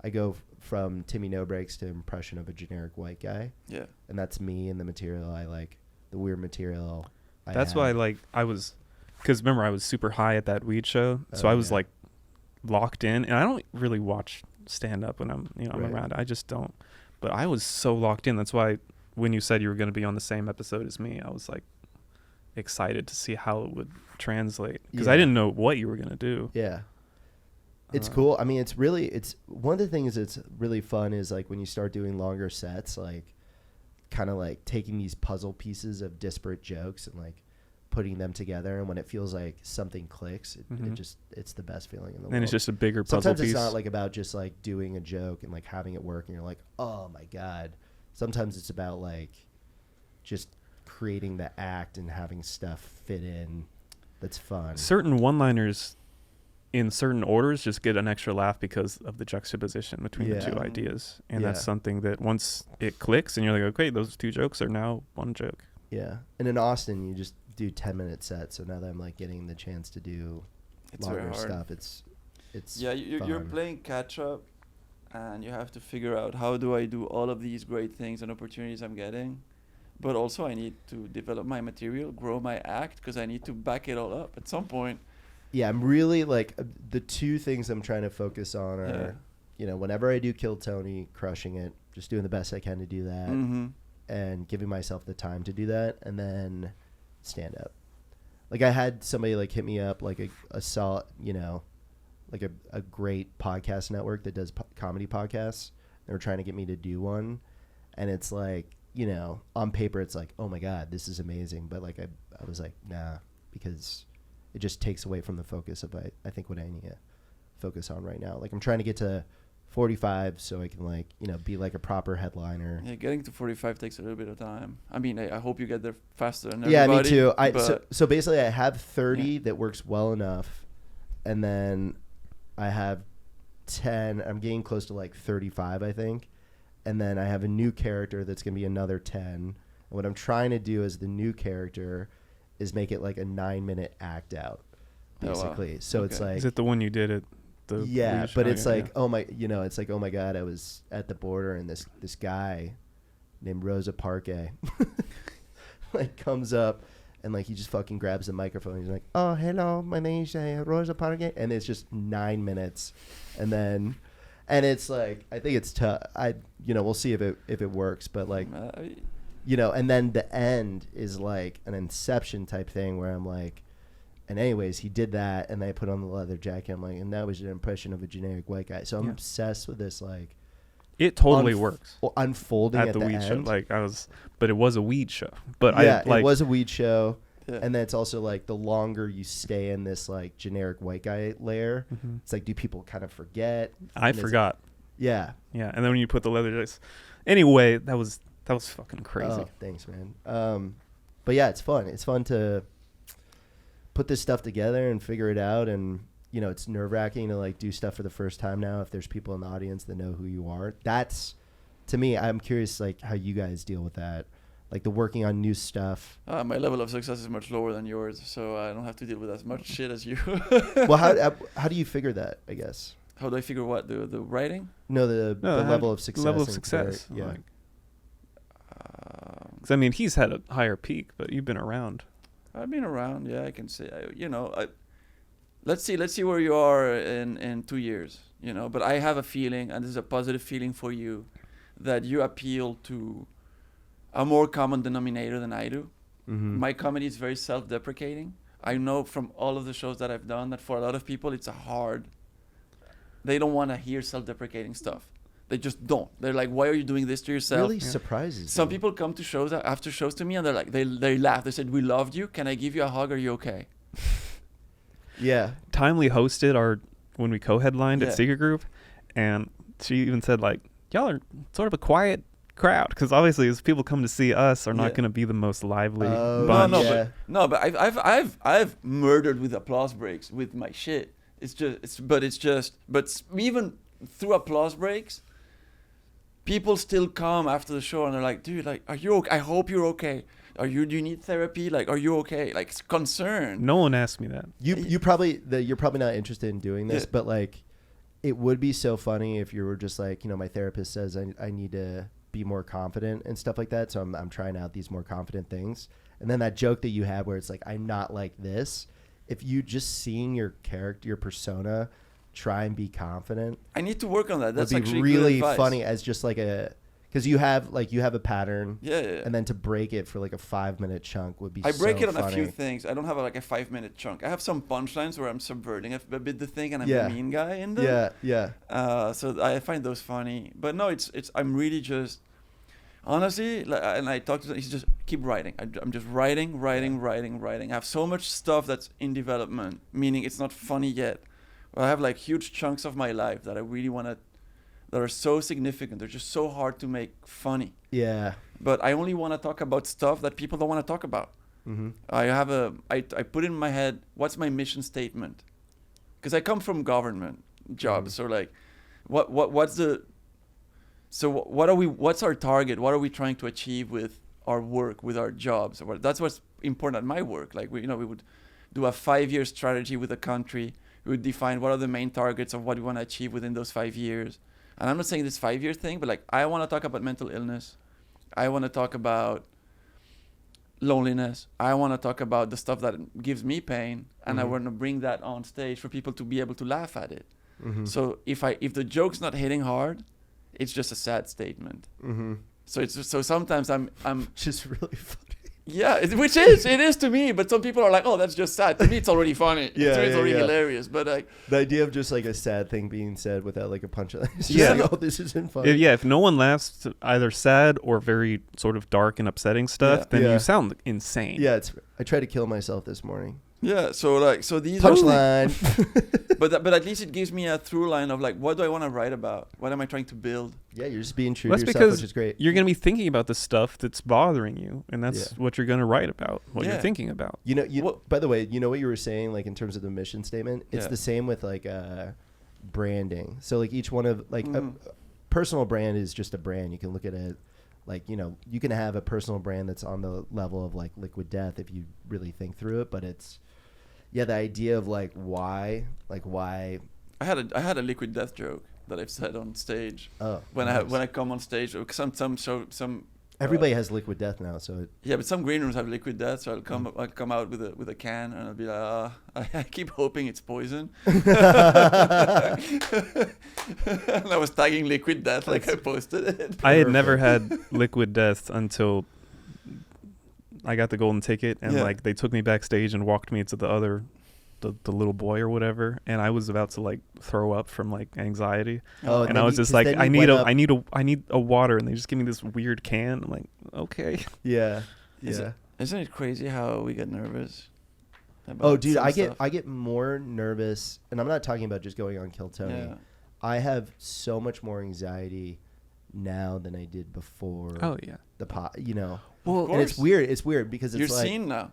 I go from Timmy No Brakes to impression of a generic white guy. Yeah. And that's me and the material I like, the weird material That's why because remember I was super high at that weed show, so I was like locked in, and I don't really watch stand up when I'm around. I just don't. But I was so locked in. That's why when you said you were going to be on the same episode as me, I was like excited to see how it would translate because Yeah. I didn't know what you were gonna do. Yeah. It's cool. I mean, it's one of the things that's really fun is like when you start doing longer sets, like kind of like taking these puzzle pieces of disparate jokes and like putting them together. And when it feels like something clicks, it's the best feeling in the world. And it's just a bigger puzzle Sometimes piece. it's not like about just like doing a joke and like having it work and you're like, oh my God. Sometimes it's about like just creating the act and having stuff fit in that's fun. Certain one-liners in certain orders just get an extra laugh because of the juxtaposition between the two ideas. And that's something that once it clicks and you're like, okay, those two jokes are now one joke. Yeah. And in Austin, you just do 10-minute sets. So now that I'm like getting the chance to do longer stuff, it's you're playing catch up and you have to figure out how do I do all of these great things and opportunities I'm getting. But also I need to develop my material, grow my act, because I need to back it all up at some point. Yeah, I'm really like the two things I'm trying to focus on are, whenever I do Kill Tony, crushing it, just doing the best I can to do that, and giving myself the time to do that, and then stand up. Like I had somebody like hit me up, like a solid, like a great podcast network that does comedy podcasts. They were trying to get me to do one, and it's like, on paper it's like, oh my God, this is amazing, but like I was like, nah, because it just takes away from the focus of I think what I need to focus on right now. Like I'm trying to get to 45 so I can like, be like a proper headliner. Yeah, getting to 45 takes a little bit of time. I mean, I hope you get there faster than Yeah, everybody. me too. So basically I have 30 that works well enough, and then I have 10. I'm getting close to like 35, I think. And then I have a new character that's going to be another 10. And what I'm trying to do as the new character is make it like a 9-minute act out, basically. Oh, wow. So it's like, is it the one you did at the but it's like, oh my, it's like, oh my God, I was at the border and this guy named Rosa Parque like comes up and like he just fucking grabs the microphone. He's like, oh, hello, my name is Rosa Parque. And it's just 9 minutes. And it's like, I think it's tough. We'll see if it works, but like, and then the end is like an Inception type thing where I'm like, and anyways, he did that, and I put on the leather jacket. I'm like, and that was an impression of a generic white guy. So I'm obsessed with this, like, it totally works. Unfolding at the weed end. show. Like but it was a weed show. But it was a weed show. Yeah. And then it's also like the longer you stay in this like generic white guy layer, it's like, do people kind of forget? I forgot. Yeah. Yeah. And then when you put the leather jackets, anyway, that was fucking crazy. Oh, thanks, man. But yeah, it's fun. It's fun to put this stuff together and figure it out. And, it's nerve-wracking to like do stuff for the first time now. If there's people in the audience that know who you are, that's, to me, I'm curious like how you guys deal with that. Like the working on new stuff. My level of success is much lower than yours, so I don't have to deal with as much shit as you. Well, how do you figure that, I guess? How do I figure what? The writing? No, the level of success. Level of success. Yeah. Like, 'cause I mean, he's had a higher peak, but you've been around. I've been around, yeah, I can say. Let's see where you are in 2 years, But I have a feeling, and this is a positive feeling for you, that you appeal to a more common denominator than I do. Mm-hmm. My comedy is very self-deprecating. I know from all of the shows that I've done that for a lot of people, they don't want to hear self-deprecating stuff. They just don't. They're like, why are you doing this to yourself? Really surprises Some people come to shows after shows to me and they're like, they laugh. They said, we loved you. Can I give you a hug? Are you okay? Yeah. Timely hosted when we co-headlined at Secret Group, and she even said like, y'all are sort of a quiet crowd, because obviously as people come to see us are not going to be the most lively bunch. But I've murdered with applause breaks with my shit. But even through applause breaks, people still come after the show and they're like, dude, like, are you okay? I hope you're okay. Do you need therapy? Like, are you okay? Like, it's concern. No one asked me that. You're probably not interested in doing this, but like, it would be so funny if you were just like, my therapist says I need to be more confident and stuff like that. So I'm trying out these more confident things. And then that joke that you had where it's like, I'm not like this. If you just seeing your character, your persona, try and be confident. I need to work on that. That's would be actually really good advice. funny as just like Because you have a pattern. Yeah. And then to break it for like a 5-minute chunk would be I break so it on a few funny. things. I don't have like a 5-minute chunk. I have some punchlines where I'm subverting a bit the thing and I'm Yeah. the mean guy in them. Yeah. So I find those funny. But no, it's I'm really just honestly, like, and I talk to him, he's just keep writing. I'm just writing. I have so much stuff that's in development, meaning it's not funny yet. I have like huge chunks of my life that I really want to, that are so significant. They're just so hard to make funny. Yeah. But I only want to talk about stuff that people don't want to talk about. Mm-hmm. I put in my head, what's my mission statement? Because I come from government jobs. So like, what's our target? What are we trying to achieve with our work, with our jobs? That's what's important at my work. Like we would do a 5-year strategy with a country. We would define what are the main targets of what we want to achieve within those 5 years. And I'm not saying this 5-year thing, but like I want to talk about mental illness. I want to talk about loneliness. I want to talk about the stuff that gives me pain, and I want to bring that on stage for people to be able to laugh at it. Mm-hmm. So if the joke's not hitting hard, it's just a sad statement. Mm-hmm. So sometimes I'm just really funny. Yeah, it is to me. But some people are like, oh, that's just sad. To me, it's already funny. Yeah, to me, it's yeah, already yeah. hilarious. But like, The idea of just like a sad thing being said without like a punchline. It's just Yeah. like, oh, this isn't funny. If no one laughs either sad or very sort of dark and upsetting stuff, Yeah. then Yeah. you sound insane. Yeah, I tried to kill myself this morning. yeah. So these Punchline. but at least it gives me a through line of like, what do I want to write about? What am I trying to build? Yeah, you're just being true That's to yourself, because which is great. you're going to be thinking about the stuff that's bothering you, and that's Yeah. what you're going to write about, what Yeah. you're thinking about. You know, Well- by the way, you know what you were saying, like in terms of the mission statement. It's Yeah. the same with like branding. So like each one of like a personal brand is just a brand. You can look at it like, you know, you can have a personal brand that's on the level of like Liquid Death if you really think through it. But it's the idea of like why. I had a Liquid Death joke that I've said on stage Oh, when nice. I come on stage. Some Everybody has Liquid Death now, so yeah, but some green rooms have Liquid Death, so I'll come out with a can and I'll be like, I keep hoping it's poison. And I was tagging Liquid Death like I posted it. I had never had Liquid Death until I got the golden ticket, and Yeah. like they took me backstage and walked me to the little boy or whatever, and I was about to like throw up from like anxiety, Oh, and then I was you- just 'cause like, then I you need went a water, and they just give me this weird can. I'm like, okay. yeah. Isn't it crazy how we get nervous? Oh, about dude, some I stuff? get more nervous, and I'm not talking about just going on Kill Tony. Yeah. I have so much more anxiety now than I did before. Oh yeah. The pot, you know. Well, And it's weird. It's weird because it's You're like, seen now.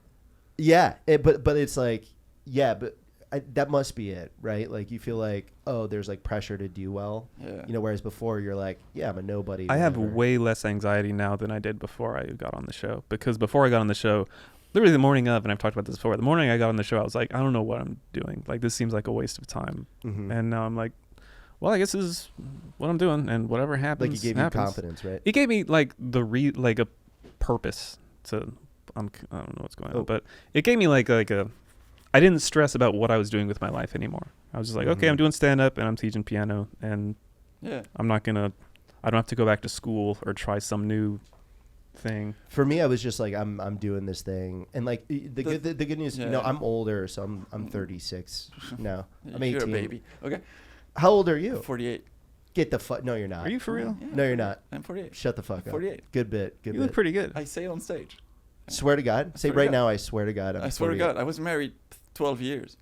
yeah, but it's like, yeah, but that must be it, right? Like you feel like, oh, there's like pressure to do well, Yeah. you know. Whereas before, you're like, yeah, I'm a nobody. I have whatever. way less anxiety now than I did before I got on the show, because before I got on the show, literally the morning of, and I've talked about this before, the morning I got on the show, I was like, I don't know what I'm doing. Like, this seems like a waste of time. Mhm. And now I'm like, well, I guess this is what I'm doing, and whatever happens, Like it gave happens. you confidence, right? It gave me like like a purpose to. I don't know what's going on, but it gave me like a. I didn't stress about what I was doing with my life anymore. I was just like, okay, Mhm. I'm doing stand up and I'm teaching piano, and Yeah. I don't have to go back to school or try some new thing. For me, I was just like, I'm doing this thing, and like the good news, you know, Yeah. I'm older, so I'm 36 now. I'm 18. You're a baby. Okay. How old are you? 48. Get the fuck. No, you're not. Are you for real? Yeah, No, you're not. I'm 48. Shut the fuck up. 48. Good bit. Good You look bit. pretty good. I say it on stage. Swear to God. Say swear to right God. now. I swear to God. I'm I swear to 48. God, I was married 12 years.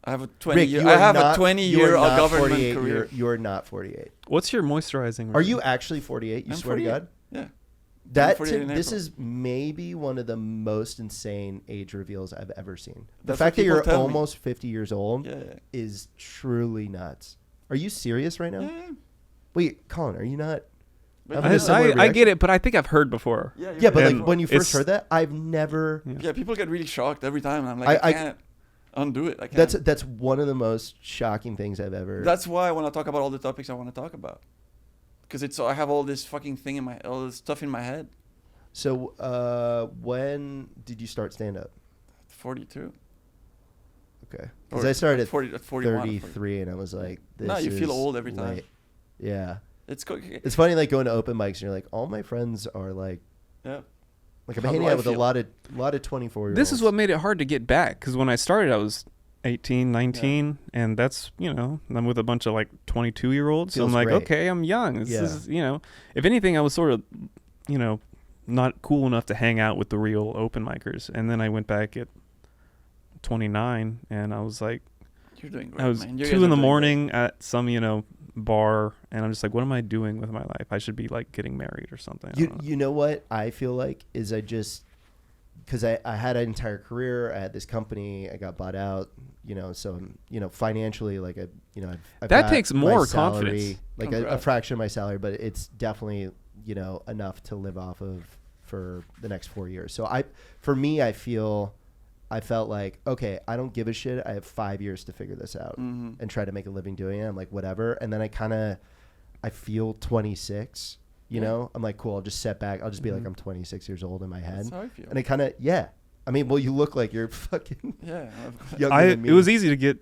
I have a 20 Rick, year. you I are have not- a 20 you year are not government 48. career. You're not 48. What's your moisturizing? Are routine? you actually 48? You I'm swear 48. to God. Yeah. That 48 in this April. is maybe one of the most insane age reveals I've ever seen. The That's fact what that people you're tell me. almost 50 years old Yeah. Yeah. is truly nuts. Are you serious right now? Yeah. Wait, Collin, are you not? But having I, a similar I reaction? get it, but I think I've heard before. Yeah, Yeah, but And like when you first it's- heard that, I've never. yeah, people get really shocked every time, and I'm like, I I can't undo it. I can't. That's one of the most shocking things I've ever. That's why I want to talk about all the topics I want to talk about, because I have all this fucking thing in all this stuff in my head. So, when did you start stand up? 42. Okay, because Or I started at 40, at 41. 33, and I was like, this No, you feel is old every time. late. Yeah, It's cool. It's funny, like going to open mics and you're like, all my friends are like, Yeah. like I'm How do hanging I out with a feel? lot of 24-year-olds. This is what made it hard to get back, because when I started, I was 18, 19, and that's, I'm with a bunch of like 22-year-olds. So I'm Feels like, great. okay, I'm young. This Yeah. is, if anything, I was sort of, not cool enough to hang out with the real open micers. And then I went back at 29, and I was like, You're doing great, I was man. You guys 2 are in the doing morning at some, bar, and I'm just like, what am I doing with my life? I should be like getting married or something. I don't know. You know what I feel like is because I had an entire career. I had this company. I got bought out. So financially, like I've That got takes my more salary, confidence. like a fraction of my salary, but it's definitely enough to live off of for the next 4 years. So I felt like, okay, I don't give a shit. I have 5 years to figure this out and try to make a living doing it. I'm like, whatever. And then I feel 26. I'm like, cool. I'll just set back. I'll just be like, I'm 26 years old in my head. That's how I feel. And it yeah. I mean, well, you look like you're fucking Yeah. younger than me. It was easy to get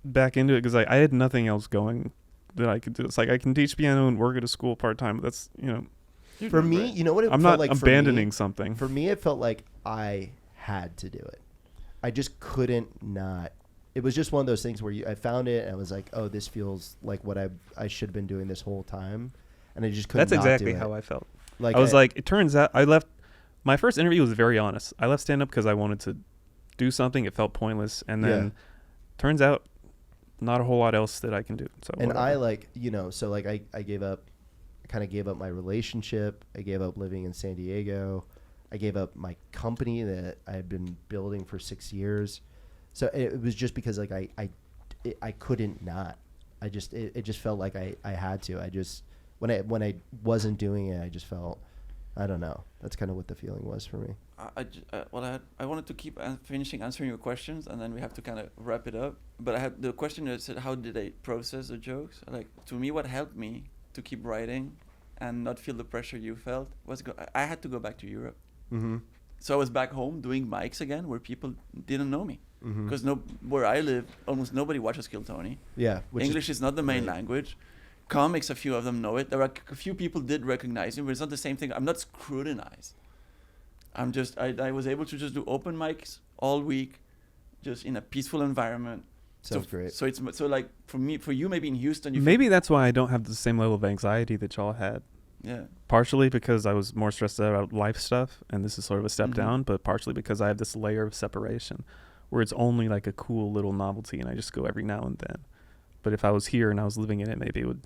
back into it because I had nothing else going that I could do. It's like I can teach piano and work at a school part time. But that's You're for doing me. great. You know what it I'm felt not like abandoning for something. me? For me, it felt like I had to do it. I just couldn't not. It was just one of those things where I found it and I was like, oh, this feels like what I should have been doing this whole time, and I just couldn't. That's not exactly do it. how I felt. Like I was like, it turns out I left. My first interview was very honest. I left stand up because I wanted to do something. It felt pointless, and then turns out not a whole lot else that I can do. So and whatever. I gave up. I kind of gave up my relationship. I gave up living in San Diego. I gave up my company that I had been building for 6 years. So it was just because like I couldn't not. It just felt like I had to. I just when I wasn't doing it, I just felt, I don't know. That's kind of what the feeling was for me. I wanted to keep finishing answering your questions, and then we have to kind of wrap it up. But I had the question that said, how did I process the jokes? Like, to me, what helped me to keep writing and not feel the pressure you felt was I had to go back to Europe. Mm-hmm. So I was back home doing mics again where people didn't know me. Mm-hmm. Because where I live, almost nobody watches Kill Tony. Yeah. English is not the main right. language. Comics, a few of them know it. There are a few people did recognize me, but it's not the same thing. I'm not scrutinized. I'm just, I was able to just do open mics all week, just in a peaceful environment. Sounds great. So it's so like for you maybe in Houston, maybe that's why I don't have the same level of anxiety that y'all had. Yeah. Partially because I was more stressed out about life stuff, and this is sort of a step Mhm. down, but partially because I have this layer of separation where it's only like a cool little novelty and I just go every now and then. But if I was here and I was living in it, maybe it would,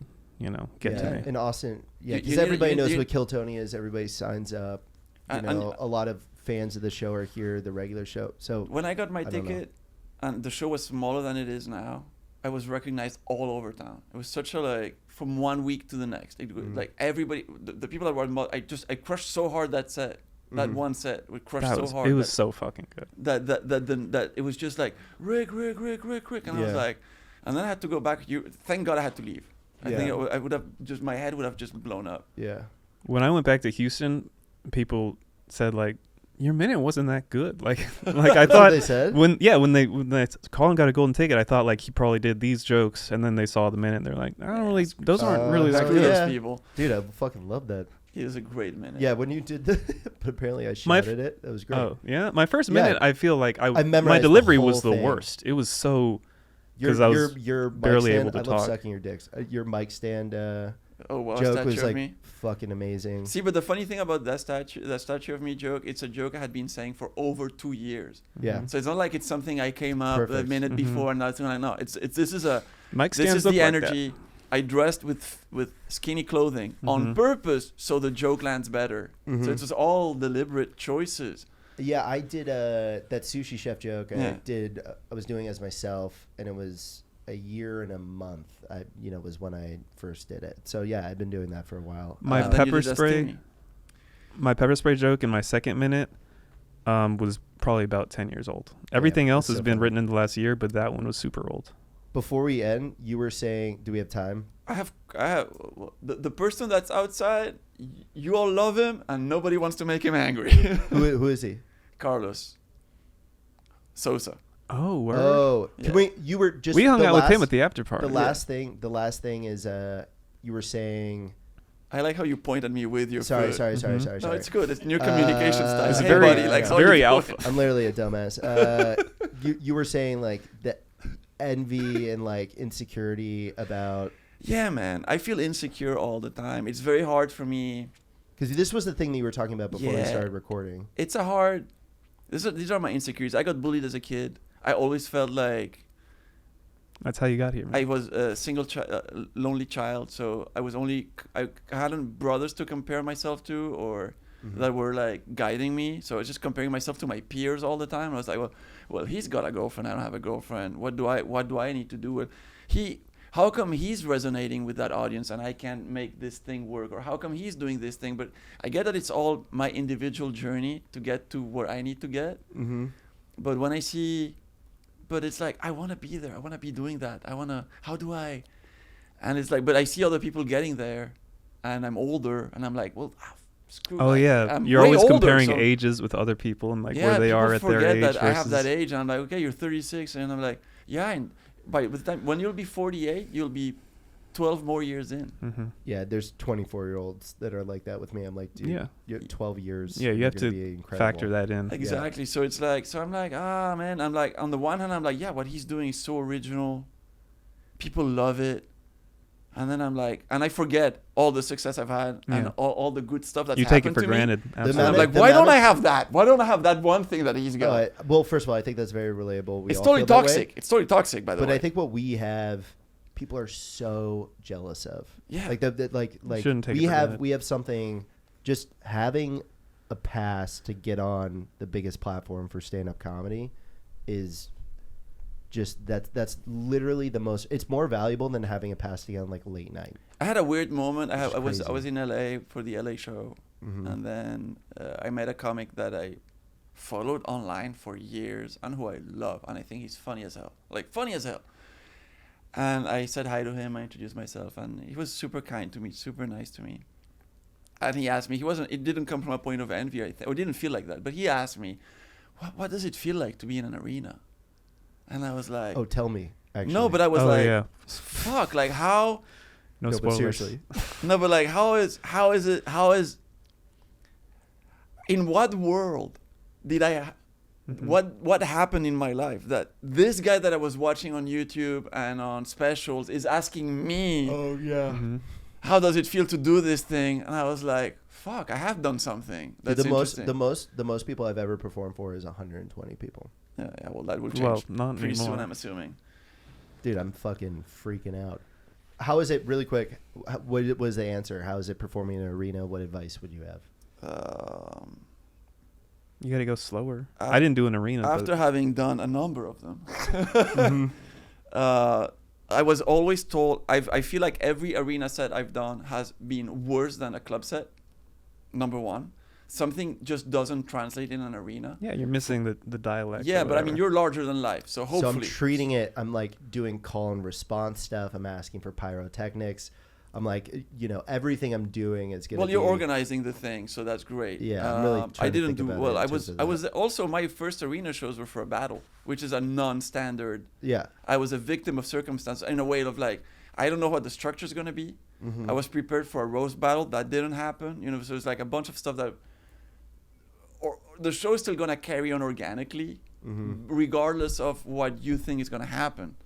get to me. In Austin, You because need- everybody you- knows you- what Kill Tony is. Everybody signs up. And- A lot of fans of the show are here, the regular show. So When I got my I don't know. ticket, and the show was smaller than it is now, I was recognized all over town. It was such a from one week to the next. Like everybody, the people that were, I crushed so hard that set. That one set, we crushed so hard. It was so fucking good. That it was just like Rick, and I was like, and then I had to go back. Thank God I had to leave. I think I would have just, my head would have just blown up. yeah, When I went back to Houston, people said like, your minute wasn't that good. Like I thought they said when Collin got a golden ticket, I thought like he probably did these jokes, and then they saw the minute and they're like, I don't really, those aren't really that heck good. Those people. dude, I fucking love that. He was a great minute. Yeah, when you did but apparently I shouted it. That was great. Oh yeah, my first Yeah. minute, I feel like I my memorized delivery the was whole the thing. worst. It was so Your 'cause I was your mic barely stand, able to I love talk. sucking your dicks. Your mic stand Oh, wow, joke statue was of like me. fucking amazing. See, but the funny thing about that statue of me joke, it's a joke I had been saying for over 2 years. Yeah. So it's not like it's something I came up a Perfect. minute Mhm. before and nothing like no. This is Mike this stands is up the like energy. I dressed with skinny clothing on Mhm. purpose so the joke lands better. Mhm. So it's just all deliberate choices. Yeah, I did that sushi chef joke. Yeah. I was doing as myself, and it was a year and a month. Was when I first did it. So yeah, I've been doing that for a while. My And then you pepper did that spray. Timmy. My pepper spray joke in my second minute was probably about 10 years old. Everything else that's has so been funny. written in the last year, but that one was super old. Before we end, you were saying, do we have time? I have the person that's outside. You all love him, and nobody wants to make him angry. Who is he? Carlos Sosa. Oh, word. Oh, Yeah. you were just. We hung the out with him last- at the after party. The last thing is you were saying I like how you point at me with your Sorry. foot. Sorry. No, it's good. It's new communication style. It's Hey, very- buddy, like, it's how very you alpha. doing? I'm literally a dumbass. You were saying like the envy and like insecurity about. Yeah, man. I feel insecure all the time. It's very hard for me. Because this was the thing that you were talking about before we Yeah. started recording. It's a hard. These are my insecurities. I got bullied as a kid. I always felt like That's how you got here, man. I was a single, lonely child. So I hadn't brothers to compare myself to, or that were like guiding me. So I was just comparing myself to my peers all the time. I was like, well, he's got a girlfriend. I don't have a girlfriend. What do I need to do? Well, how come he's resonating with that audience and I can't make this thing work? Or how come he's doing this thing? But I get that it's all my individual journey to get to where I need to get. Mm-hmm. But when but it's like, I want to be there. I want to be doing that. How do I? And it's like, but I see other people getting there and I'm older and I'm like, well, screw Oh like, yeah, I'm you're way always older, comparing so- ages with other people and like yeah, where they are people at their age. forget that I have that versus- age, and I'm like, okay, you're 36, and I'm like, yeah, and by the time when you'll be 48, you'll be 12 more years in. Mhm. Yeah, there's 24-year-olds that are like that with me. I'm like, dude, Yeah. you're 12 years. Yeah, you you're have gonna to be incredible. factor that in. Exactly. So it's like, so I'm like, man, I'm like, on the one hand, I'm like, yeah, what he's doing is so original. People love it. And then I'm like, and I forget all the success I've had and Yeah. all the good stuff that's You take it happened for to me. granted. And I'm Absolutely. like, The why amount don't I of- have that? Why don't I have that one thing that he's got? Well, first of all, I think that's very relatable. We It's all totally feel that way. toxic. It's totally toxic, by the But way. I think what we have, people are so jealous of. Yeah. Like like Shouldn't take it we for have granted. we have something. Just having a pass to get on the biggest platform for stand-up comedy is just that's literally the most. It's more valuable than having a pass to get on like late night. I had a weird moment. I was crazy. in LA for the LA show, Mhm. and then I met a comic that I followed online for years and who I love, and I think he's funny as hell, like funny as hell. And I said hi to him. I introduced myself, and he was super kind to me, super nice to me. And he asked me. It didn't come from a point of envy, or didn't feel like that. But he asked me, "What does it feel like to be in an arena?" And I was like, Oh, tell me. Actually, "No," but I was Oh like, yeah. "Fuck! Like how?" No but spoilers. seriously. No, but like, how is in what world did I Mhm. what happened in my life that this guy that I was watching on YouTube and on specials is asking me, Oh yeah. Mhm. how does it feel to do this thing? And I was like, fuck, I have done something. That's the interesting. most people I've ever performed for is 120 people. Yeah, well, that will change Well, not pretty soon, anymore. I'm assuming. Dude, I'm fucking freaking out. How is it, really quick, what was the answer? How is it performing in an arena? What advice would you have? You gotta go slower. Uh, I didn't do an arena. After but having done a number of them, Mm-hmm. I was always told, I feel like every arena set I've done has been worse than a club set, number one. Something just doesn't translate in an arena. yeah, you're missing the dialect. Yeah, or but I mean, whatever. you're larger than life, so So hopefully. I'm treating it, I'm like doing call and response stuff. I'm asking for pyrotechnics. I'm like, everything I'm doing is going to Well, be. you're organizing the thing, so that's great. Yeah, I'm really I trying to didn't think do about it well. in I terms was of also, my first arena shows were for a battle, which is a non-standard. Yeah. I was a victim of circumstance in a way of like, I don't know what the structure is going to be. Mhm. I was prepared for a roast battle that didn't happen. So it's like a bunch of stuff that, or the show is still going to carry on organically, Mhm. regardless of what you think is going to happen.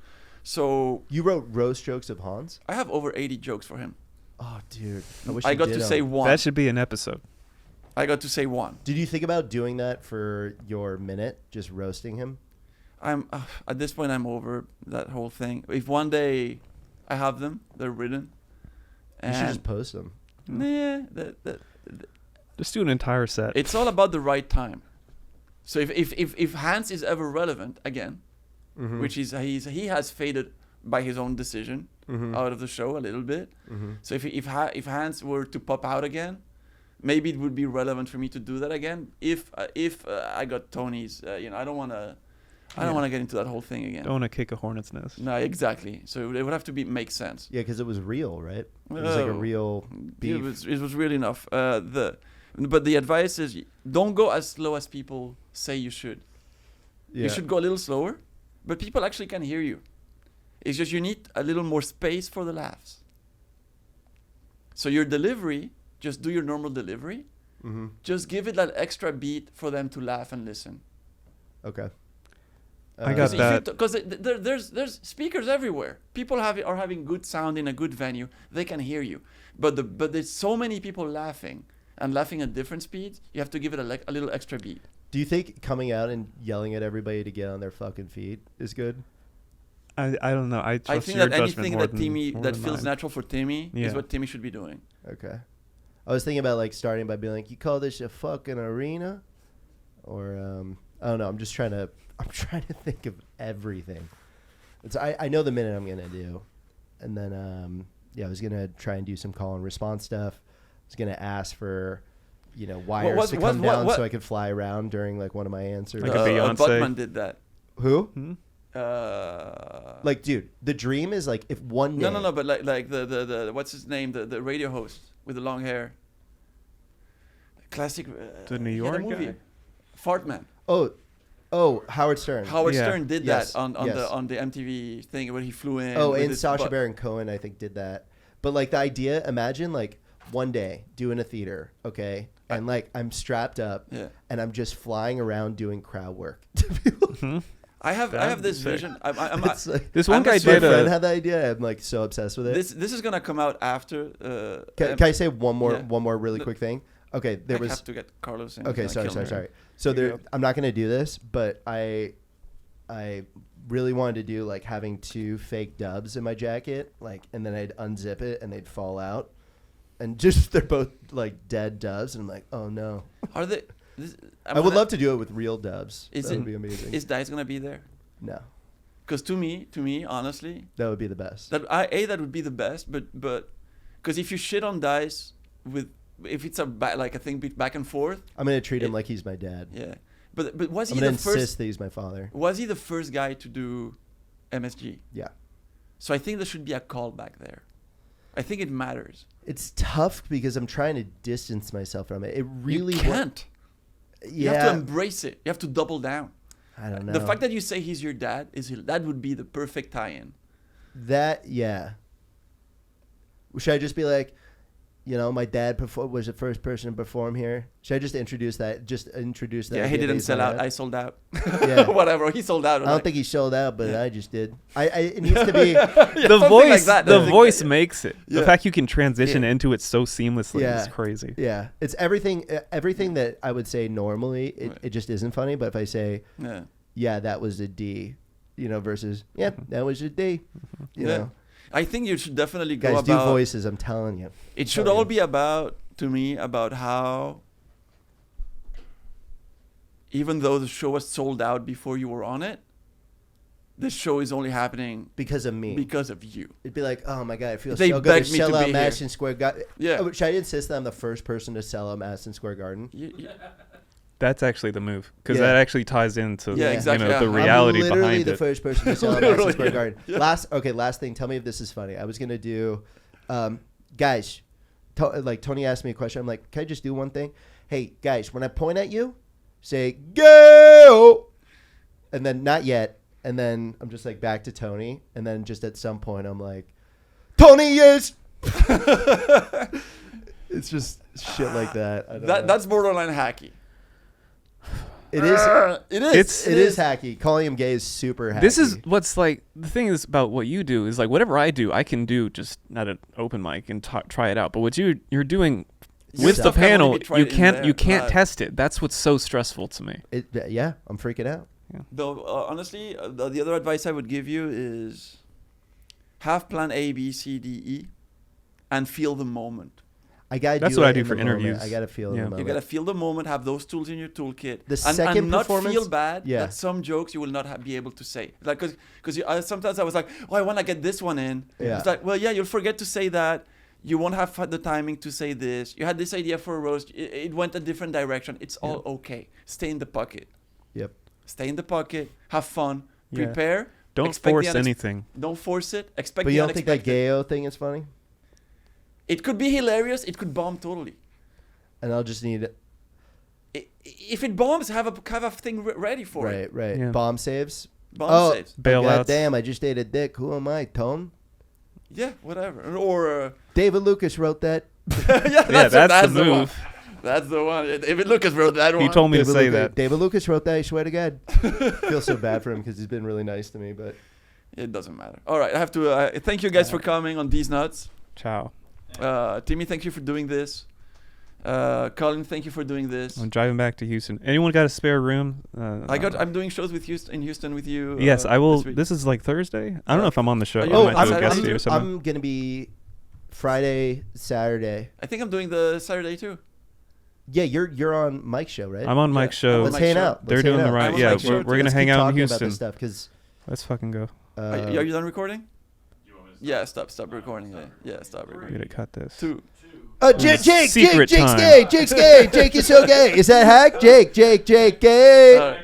So You wrote roast jokes of Hans? I have over 80 jokes for him. Oh, dude. I wish I you got did to say 'em. one. That should be an episode. I got to say one. Did you think about doing that for your minute, just roasting him? I'm at this point I'm over that whole thing. If one day I have them, they're written. You should And just post them. nah, Just do an entire set. it's all about the right time. So if Hans is ever relevant again, Mhm. which is he has faded by his own decision Mhm. out of the show a little bit. Mhm. So if Hans were to pop out again, maybe it would be relevant for me to do that again. If I got Tony's, I don't want to. I don't Yeah. want to get into that whole thing again. Don't want to kick a hornet's nest. No, exactly. So it would have to make sense. Yeah, because it was real, right? It was like a Oh, real beef. It was real enough. But the advice is don't go as slow as people say you should. Yeah. You should go a little slower, but people actually can hear you. It's just you need a little more space for the laughs. So your delivery, just do your normal delivery. Mm-hmm. Just give it that extra beat for them to laugh and listen. Okay. I got that. Because there's speakers everywhere. People are having good sound in a good venue. They can hear you. But there's so many people laughing and laughing at different speeds. You have to give it a little extra beat. Do you think coming out and yelling at everybody to get on their fucking feet is good? I don't know. I trust think your that judgment anything more that Timmy more that than feels mine. natural for Timmy Yeah. is what Timmy should be doing. Okay. I was thinking about like starting by being like, you call this a fucking arena? Or I don't know. I'm trying to think of everything. I know the minute I'm gonna do. And then I was gonna try and do some call and response stuff. I was gonna ask for wires to come down so I could fly around during like one of my answers. Like a Beyonce. Buttman did that. Who? Hmm? Like, dude, the dream is like if one day. No, but like the what's his name, the radio host with the long hair. Classic. The New he had a York movie. guy? Fartman. Oh, Howard Stern. Howard Yeah. Stern did Yes, that on yes. the MTV thing where he flew in. Oh, with and his Sacha butt. Baron Cohen, I think, did that. But like the idea, imagine like one day doing a theater, okay, and like I'm strapped up Yeah. and I'm just flying around doing crowd work to people. I have That'd this be sick. vision. I'm It's like, This one I'm guy my did friend a. had the idea. I'm like so obsessed with it. this is gonna come out after. Can I say one more yeah. really quick thing? Okay, there I was. have to get Carlos in. Okay, He's gonna kill me. sorry. So There you there, go. I'm not gonna do this, but I really wanted to do like having two fake dubs in my jacket, like, and then I'd unzip it and they'd fall out, and just they're both like dead doves, and I'm like, oh no. Are they? I would love to do it with real dubs. Is That it- would be amazing. Is Diez gonna be there? No, Because to me, honestly, that would be the best. that would be the best. But because if you shit on Diez if it's a thing back and forth, I'm gonna treat him like he's my dad. yeah. But was I'm he gonna the insist first? that he's my father. Was he the first guy to do MSG? Yeah, So I think there should be a callback there. I think it matters. it's tough because I'm trying to distance myself from it. It really you can't. You have to embrace it. You have to double down. I don't know. The fact that you say he's your dad that would be the perfect tie-in. Yeah. Should I just be like, my dad was the first person to perform here? Should I just introduce that? Yeah, he didn't sell out. I I sold out. Yeah. Whatever. He sold out. I don't think he sold out, but I just did. It needs to be. The something voice, like that. the voice makes it. The Yeah. fact you can transition Yeah. into it so seamlessly Yeah. is crazy. Yeah, it's everything. Everything that I would say normally, Right. it just isn't funny. But if I say, Yeah. that was a D, versus, that was a D, you Yeah. know. I think you should definitely go Guys, do about. voices. I'm telling you. It should all be about how, even though the show was sold out before you were on it, the show is only happening Because of me. because of you. It'd be like, oh my god, I feel They so good begged to me to sell out be Madison Square Garden. Yeah. Oh, should I insist that I'm the first person to sell out Madison Square Garden? That's actually the move because Yeah. that actually ties into Yeah, exactly, yeah. the reality I'm literally behind the it. first person to sell out Madison Literally, Square yeah. Garden. Yeah. Last thing. Tell me if this is funny. I was gonna do, guys. Tony asked me a question. I'm like, can I just do one thing? Hey guys, when I point at you, say go, and then not yet, and then I'm just like back to Tony, and then just at some point I'm like, Tony is. It's just shit like that. I don't know. That's borderline hacky. It is. It is. It is hacky. Calling him gay is super hacky. This is what's like the thing is about what you do is like whatever I do I can do just at an open mic and try it out. But what you're doing Your with the stuff can only panel, be tried you in can't there, test it. That's what's so stressful to me. Yeah, I'm freaking out. Though honestly, the other advice I would give you is have plan A, B, C, D, E, and feel the moment. I gotta That's do what it I do in for the moment. interviews. I gotta feel Yeah. the moment. You gotta feel the moment. Have those tools in your toolkit. The and second not performance- feel bad Yeah. that some jokes you will not be able to say. Like because sometimes I was like, oh, I want to get this one in. Yeah. It's like, well, yeah, you'll forget to say that. You won't have the timing to say this. You had this idea for a roast. It went a different direction. It's all okay. Stay in the pocket. Yep. Stay in the pocket. Have fun. Yeah. Prepare. Don't expect the force anything. Don't force it. Expect But the you don't think that unexpected. gayo thing is funny? It could be hilarious. It could bomb totally. And I'll just need If it bombs, have a thing ready for it. right. Yeah. Bomb saves. Bomb saves. Bailouts. God damn! I just ate a dick. Who am I, Tone? Yeah, whatever. Or David Lucas wrote that. yeah, that's the one. move. That's the one. David Lucas wrote that one. He told me to say Lucas, that. David Lucas wrote that. I swear to God. Feel so bad for him because he's been really nice to me, but It doesn't matter. All right, I have to thank you guys for coming on Diez Nuts. Ciao. Timmy, thank you for doing this. Collin, thank you for doing this. I'm driving back to Houston. Anyone got a spare room? I'm doing shows with in Houston with you. Yes, I will. This week. This is like Thursday. I don't know if I'm on the show. Are I you on might do a Saturday? guest here or something. I'm gonna be Friday, Saturday. I think I'm doing the Saturday too. Yeah, you're on Mike's show, right? I'm on Mike's show. Let's Mike's hang show. out. They're Let's doing hang the out. right. I'm on Yeah, Mike's show we're too. gonna Let's hang keep out in talking about Houston. this stuff because Let's fucking go. Are you done recording? Yeah, stop recording. Yeah, stop We recording. gotta cut this. 2. Jake's Secret gay. time. Jake's gay. Jake is so gay. Is that hack? Jake gay. All right.